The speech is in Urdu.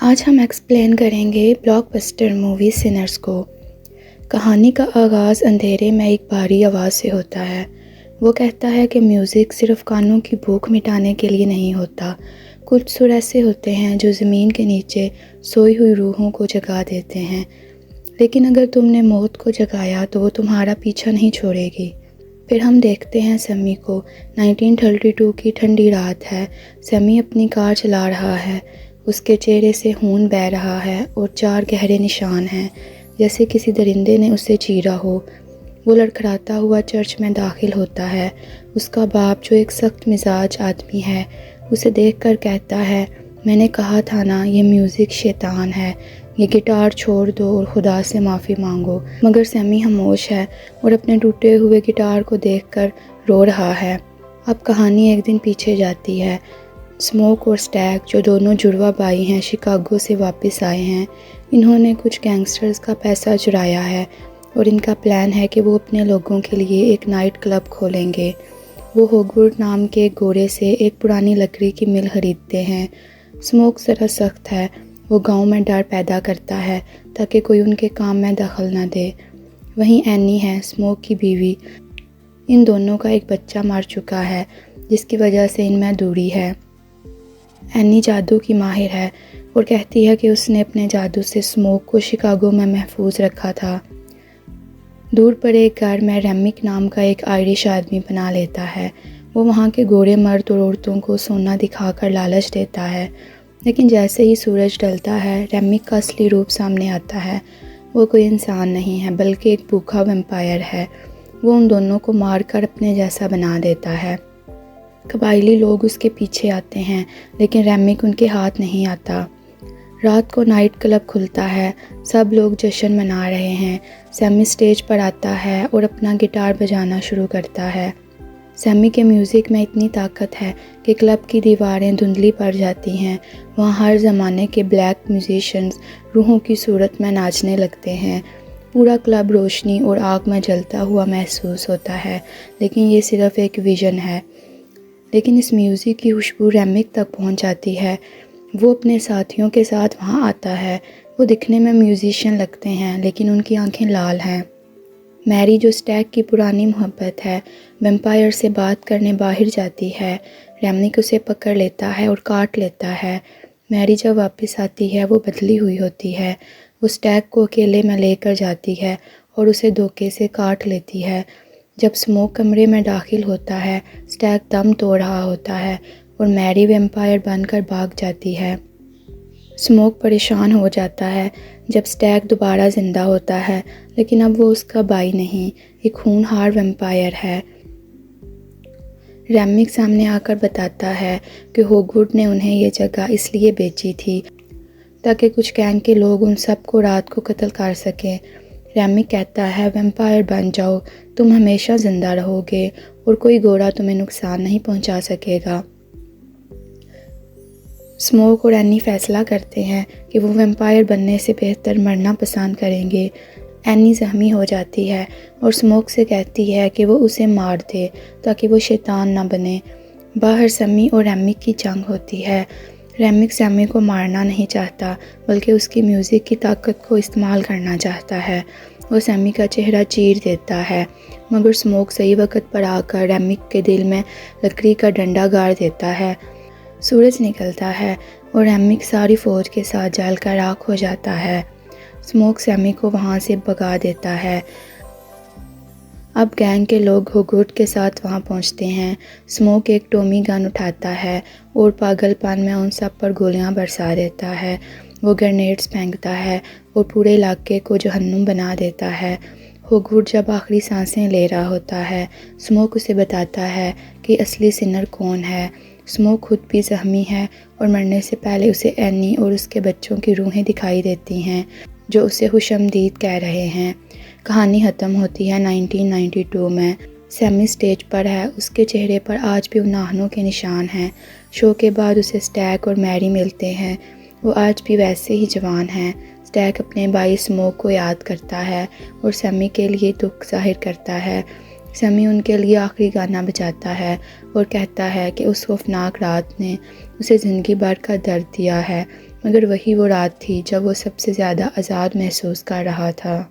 آج ہم ایکسپلین کریں گے بلاک بسٹر مووی سنرز کو۔ کہانی کا آغاز اندھیرے میں ایک بھاری آواز سے ہوتا ہے۔ وہ کہتا ہے کہ میوزک صرف کانوں کی بھوک مٹانے کے لیے نہیں ہوتا۔ کچھ سر ایسے ہوتے ہیں جو زمین کے نیچے سوئی ہوئی روحوں کو جگا دیتے ہیں، لیکن اگر تم نے موت کو جگایا تو وہ تمہارا پیچھا نہیں چھوڑے گی۔ پھر ہم دیکھتے ہیں سیمی کو۔ 1932 کی ٹھنڈی رات ہے۔ سیمی اپنی کار چلا رہا ہے۔ اس کے چہرے سے خون بہہ رہا ہے اور 4 گہرے نشان ہیں، جیسے کسی درندے نے اسے چیرا ہو۔ وہ لڑکھڑاتا ہوا چرچ میں داخل ہوتا ہے۔ اس کا باپ، جو ایک سخت مزاج آدمی ہے، اسے دیکھ کر کہتا ہے، میں نے کہا تھا نا، یہ میوزک شیطان ہے، یہ گٹار چھوڑ دو اور خدا سے معافی مانگو۔ مگر سیمی خاموش ہے اور اپنے ٹوٹے ہوئے گٹار کو دیکھ کر رو رہا ہے۔ اب کہانی ایک دن پیچھے جاتی ہے۔ اسموک اور اسٹیگ، جو دونوں جڑواں بھائی ہیں، شکاگو سے واپس آئے ہیں۔ انہوں نے کچھ گینگسٹرز کا پیسہ چرایا ہے اور ان کا پلان ہے کہ وہ اپنے لوگوں کے لیے ایک نائٹ کلب کھولیں گے۔ وہ ہوگورٹ نام کے ایک گورے سے ایک پرانی لکڑی کی مل خریدتے ہیں۔ اسموک ذرا سخت ہے۔ وہ گاؤں میں ڈر پیدا کرتا ہے تاکہ کوئی ان کے کام میں دخل نہ دے۔ وہیں اینی ہے، اسموک کی بیوی۔ ان دونوں کا ایک بچہ مر چکا ہے، جس کی وجہ سے ان میں دوری ہے۔ اینی جادو کی ماہر ہے اور کہتی ہے کہ اس نے اپنے جادو سے اسموک کو شکاگو میں محفوظ رکھا تھا۔ دور پر ایک گھر میں ریمک نام کا ایک آئرش آدمی بنا لیتا ہے۔ وہ وہاں کے گورے مرد اور عورتوں کو سونا دکھا کر لالچ دیتا ہے، لیکن جیسے ہی سورج ڈلتا ہے، ریمک کا اصلی روپ سامنے آتا ہے۔ وہ کوئی انسان نہیں ہے، بلکہ ایک بھوکا ویمپائر ہے۔ وہ ان دونوں کو مار کر اپنے جیسا بنا دیتا ہے۔ قبائلی لوگ اس کے پیچھے آتے ہیں، لیکن ریمک ان کے ہاتھ نہیں آتا۔ رات کو نائٹ کلب کھلتا ہے۔ سب لوگ جشن منا رہے ہیں۔ سیمی سٹیج پر آتا ہے اور اپنا گٹار بجانا شروع کرتا ہے۔ سیمی کے میوزک میں اتنی طاقت ہے کہ کلب کی دیواریں دھندلی پڑ جاتی ہیں۔ وہاں ہر زمانے کے بلیک میوزیشنز روحوں کی صورت میں ناچنے لگتے ہیں۔ پورا کلب روشنی اور آگ میں جلتا ہوا محسوس ہوتا ہے، لیکن یہ صرف ایک ویژن ہے۔ لیکن اس میوزک کی خوشبو ریمک تک پہنچ جاتی ہے۔ وہ اپنے ساتھیوں کے ساتھ وہاں آتا ہے۔ وہ دکھنے میں میوزیشین لگتے ہیں، لیکن ان کی آنکھیں لال ہیں۔ میری، جو اسٹیگ کی پرانی محبت ہے، ویمپائر سے بات کرنے باہر جاتی ہے۔ ریمک اسے پکڑ لیتا ہے اور کاٹ لیتا ہے۔ میری جب واپس آتی ہے، وہ بدلی ہوئی ہوتی ہے۔ وہ اسٹیگ کو اکیلے میں لے کر جاتی ہے اور اسے دھوکے سے کاٹ لیتی ہے۔ جب اسموک کمرے میں داخل ہوتا ہے، اسٹیگ دم توڑ رہا ہوتا ہے اور میری ویمپائر بن کر بھاگ جاتی ہے۔ اسموک پریشان ہو جاتا ہے جب اسٹیگ دوبارہ زندہ ہوتا ہے، لیکن اب وہ اس کا بھائی نہیں، ایک ہونہار ویمپائر ہے۔ ریمک سامنے آ کر بتاتا ہے کہ ہوگورٹ نے انہیں یہ جگہ اس لیے بیچی تھی تاکہ کچھ گینگ کے لوگ ان سب کو رات کو قتل کر سکیں۔ ریمک کہتا ہے، ویمپائر بن جاؤ، تم ہمیشہ زندہ رہو گے اور کوئی گورا تمہیں نقصان نہیں پہنچا سکے گا۔ اسموک اور اینی فیصلہ کرتے ہیں کہ وہ ویمپائر بننے سے بہتر مرنا پسند کریں گے۔ اینی زخمی ہو جاتی ہے اور اسموک سے کہتی ہے کہ وہ اسے مار دے تاکہ وہ شیطان نہ بنے۔ باہر سیمی اور ریمک کی جنگ ہوتی ہے۔ ریمک سیمی کو مارنا نہیں چاہتا، بلکہ اس کی میوزک کی طاقت کو استعمال کرنا چاہتا ہے۔ وہ سیمی کا چہرہ چیر دیتا ہے، مگر اسموک صحیح وقت پر آ کر ریمک کے دل میں لکڑی کا ڈنڈا گاڑ دیتا ہے۔ سورج نکلتا ہے اور ریمک ساری فوج کے ساتھ جل کر راکھ ہو جاتا ہے۔ اسموک سیمی کو وہاں سے بھگا دیتا ہے۔ اب گینگ کے لوگ ہوگورٹ کے ساتھ وہاں پہنچتے ہیں۔ اسموک ایک ٹومی گن اٹھاتا ہے اور پاگل پن میں ان سب پر گولیاں برسا دیتا ہے۔ وہ گرینیڈز پھینکتا ہے اور پورے علاقے کو جہنم بنا دیتا ہے۔ ہوگورٹ جب آخری سانسیں لے رہا ہوتا ہے، اسموک اسے بتاتا ہے کہ اصلی سنر کون ہے۔ اسموک خود بھی زخمی ہے اور مرنے سے پہلے اسے اینی اور اس کے بچوں کی روحیں دکھائی دیتی ہیں، جو اسے خوش آمدید کہہ رہے ہیں۔ کہانی ختم ہوتی ہے 1992 میں۔ سیمی سٹیج پر ہے، اس کے چہرے پر آج بھی ان آہنوں کے نشان ہیں۔ شو کے بعد اسے اسٹیگ اور میری ملتے ہیں۔ وہ آج بھی ویسے ہی جوان ہیں۔ اسٹیگ اپنے بھائی اسموک کو یاد کرتا ہے اور سیمی کے لیے دکھ ظاہر کرتا ہے۔ سمیع ان کے لیے آخری گانا بجاتا ہے اور کہتا ہے کہ اس خوفناک رات نے اسے زندگی بھر کا درد دیا ہے، مگر وہی وہ رات تھی جب وہ سب سے زیادہ آزاد محسوس کر رہا تھا۔